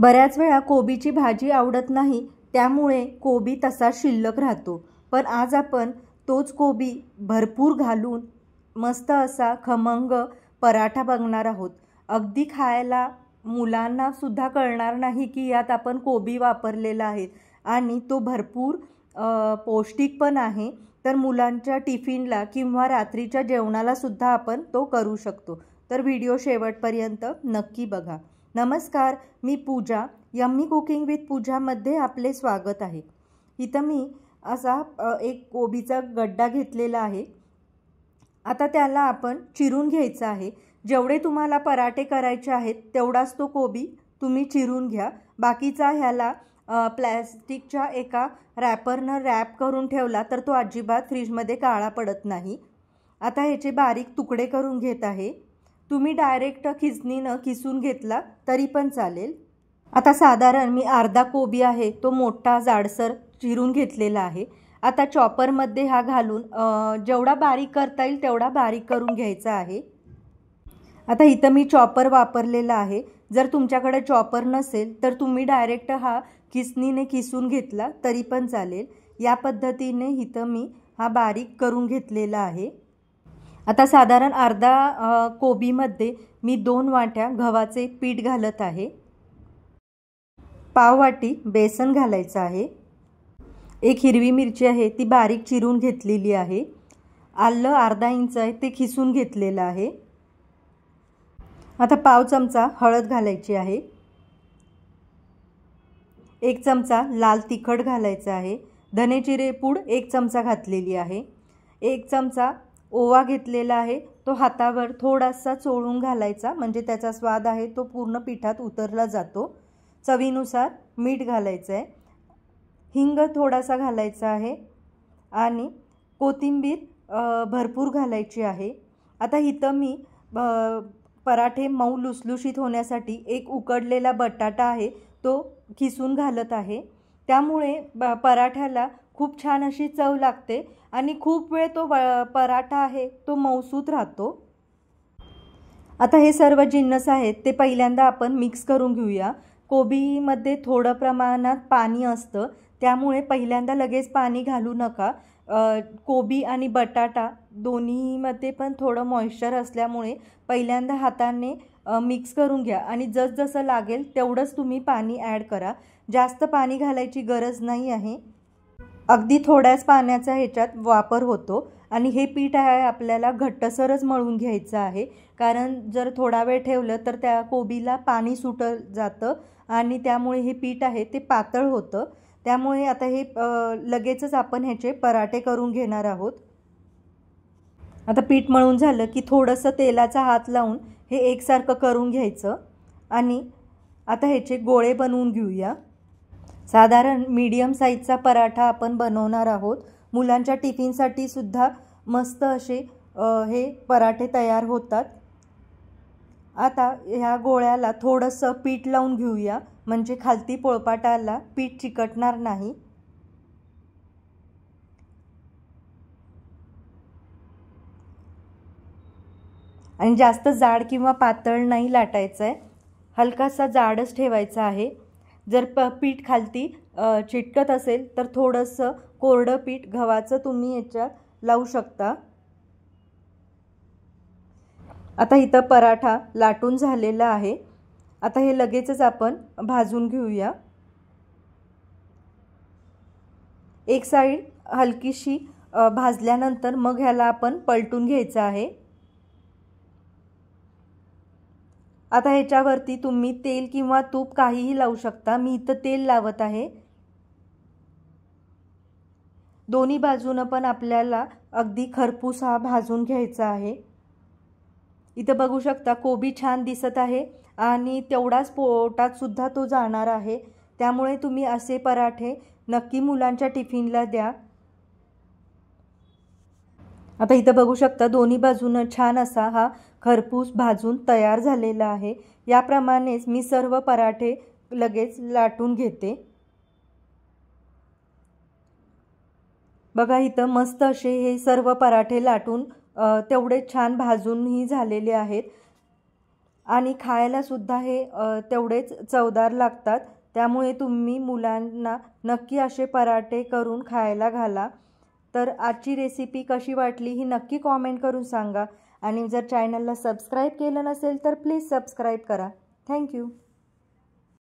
बऱ्याच वेळा कोबीची भाजी आवडत नाही, त्यामुळे कोबी तसा शिल्लक राहतो। पण आज आपण तोच कोबी भरपूर घालून मस्त असा खमंग पराठा बघणार आहोत। अगदी खायला मुलांना सुद्धा कळणार नाही की यात आपण कोबी वापरलेला आहे आणि तो भरपूर पौष्टिक पण आहे। तर मुलांच्या टिफिनला किंवा रात्रीच्या जेवणाला सुद्धा आपण तो करू शकतो। तर व्हिडिओ शेवटपर्यंत नक्की बघा। नमस्कार, मी पूजा, यम्मी कुकिंग विथ पूजामध्ये आपले स्वागत आहे। इथं मी असा एक कोबीचा गड्डा घेतलेला आहे। आता त्याला आपण चिरून घ्यायचा आहे। जेवढे तुम्हाला पराठे करायचे आहेत तेवढाच तो कोबी तुम्ही चिरून घ्या। बाकीचा ह्याला प्लॅस्टिकच्या एका रॅपरनं रॅप करून ठेवला तर तो अजिबात फ्रीजमध्ये काळा पडत नाही। आता ह्याचे बारीक तुकडे करून घेत आहे। तुम्ही डायरेक्ट खिसणीनं किसून घेतला तरी पण चालेल। आता साधारण मी अर्धा कोबी आहे तो मोठा जाडसर चिरून घेतलेला आहे। आता चॉपरमध्ये हा घालून जेवढा बारीक करता येईल तेवढा बारीक करून घ्यायचा आहे। आता इथं मी चॉपर वापरलेला आहे। जर तुमच्याकडे चॉपर नसेल तर तुम्ही डायरेक्ट हा खिसणीने किसून घेतला तरी पण चालेल। या पद्धतीने इथं मी हा बारीक करून घेतलेला आहे। आता साधारण अर्धा कोबीमध्ये मी 2 वाट्या गव्हाचे पीठ घालत आहे। पाव वाटी बेसन घालायचं आहे। एक हिरवी मिरची आहे ती बारीक चिरून घेतलेली आहे। आलं अर्धा इंच आहे ते खिसून घेतलेलं आहे। आता पाव चमचा हळद घालायची आहे। 1 चमचा लाल तिखट घालायचा आहे। धने जिरे पूड 1 चमचा घातलेली आहे। 1 चमचा ओवा घेतलेला आहे, तो हातावर थोडासा चोळून घालायचा म्हणजे त्याचा स्वाद आहे तो पूर्ण पिठात उतरला जातो। चवीनुसार मीठ घालायचं आहे। हिंग थोडासा घालायचा आहे आणि कोथिंबीर भरपूर घालायची आहे। आता इथं मी पराठे मऊ लुसलुशीत होण्यासाठी एक उकडलेला बटाटा आहे तो खिसून घालत आहे। त्यामुळे पराठ्याला खूप छान अशी चव लागते आणि खूप वेळ तो पराठा आहे तो मऊसूत राहतो। आता हे सर्व जिन्नस आहेत ते पहिल्यांदा आपण मिक्स करून घेऊया। कोबीमध्ये थोडं प्रमाणात पाणी असतं, त्यामुळे पहिल्यांदा लगेच पाणी घालू नका। कोबी आणि बटाटा दोन्हीमध्ये पण थोडं मॉइश्चर असल्यामुळे पहिल्यांदा हाताने मिक्स करून घ्या आणि जसजसं लागेल तेवढंच तुम्ही पाणी ॲड करा। जास्त पाणी घालायची गरज नाही आहे। अगदी थोड्याच पाण्याचा ह्याच्यात वापर होतो आणि हे पीठ आहे आपल्याला घट्टसरच मळून घ्यायचं आहे, कारण जर थोडा वेळ ठेवलं तर त्या कोबीला पाणी सुटलं जातं आणि त्यामुळे हे पीठ आहे ते पातळ होतं। त्यामुळे आता हे लगेचच आपण ह्याचे पराठे करून घेणार आहोत। आता पीठ मळून झालं की थोडंसं तेलाचा हात लावून हे एकसारखं करून घ्यायचं आणि आता ह्याचे गोळे बनवून घेऊया। साधारण मीडियम साईजचा पराठा आपण बनवणार आहोत। मुलांच्या टिफिनसाठी सुद्धा मस्त असे हे पराठे तयार होतात। आता ह्या गोळ्याला थोडंसं पीठ लावून घेऊया म्हणजे खालती पोळपाटाला पीठ चिकटणार नाही। आणि जास्त जाड किंवा पातळ नाही लाटायचं आहे, हलकासा जाडच ठेवायचा आहे। जर पीठ खालती चिटकत असेल तर थोडंसं कोरडं पीठ गव्हाचं तुम्ही याच्यात लावू शकता। आता इथं पराठा लाटून झालेला आहे। आता हे लगेचच आपण भाजून घेऊया। एक साईड हलकीशी भाजल्यानंतर मग ह्याला आपण पलटून घ्यायचं आहे। आता ह्याच्यावरती तुम्ही तेल किंवा तूप काहीही लावू शकता। मी इथं तेल लावत आहे। दोन्ही बाजूनं पण आपल्याला अगदी खरपूस हा भाजून घ्यायचा आहे। इथं बघू शकता कोबी छान दिसत आहे आणि तेवढाच पोटात सुद्धा तो जाणार आहे। त्यामुळे तुम्ही असे पराठे नक्की मुलांच्या टिफिनला द्या। आता इथं बघू शकता दोन्ही बाजूनं छान असा हा खरपूस भाजून तयार झालेला आहे। याप्रमाणेच मी सर्व पराठे लगेच लाटून घेते। बघा इथं मस्त असे हे सर्व पराठे लाटून तेवढे छान भाजूनही झालेले आहेत। आणि खायलासुद्धा हे तेवढेच चवदार लागतात. त्यामुळे तुम्ही मुलांना नक्की असे पराठे करून खायला घाला. तर आजची रेसिपी कशी वाटली ही नक्की कॉमेंट करून सांगा. आणि जर चॅनलला सबस्क्राईब केलं नसेल तर प्लीज सबस्क्राईब करा. थँक्यू.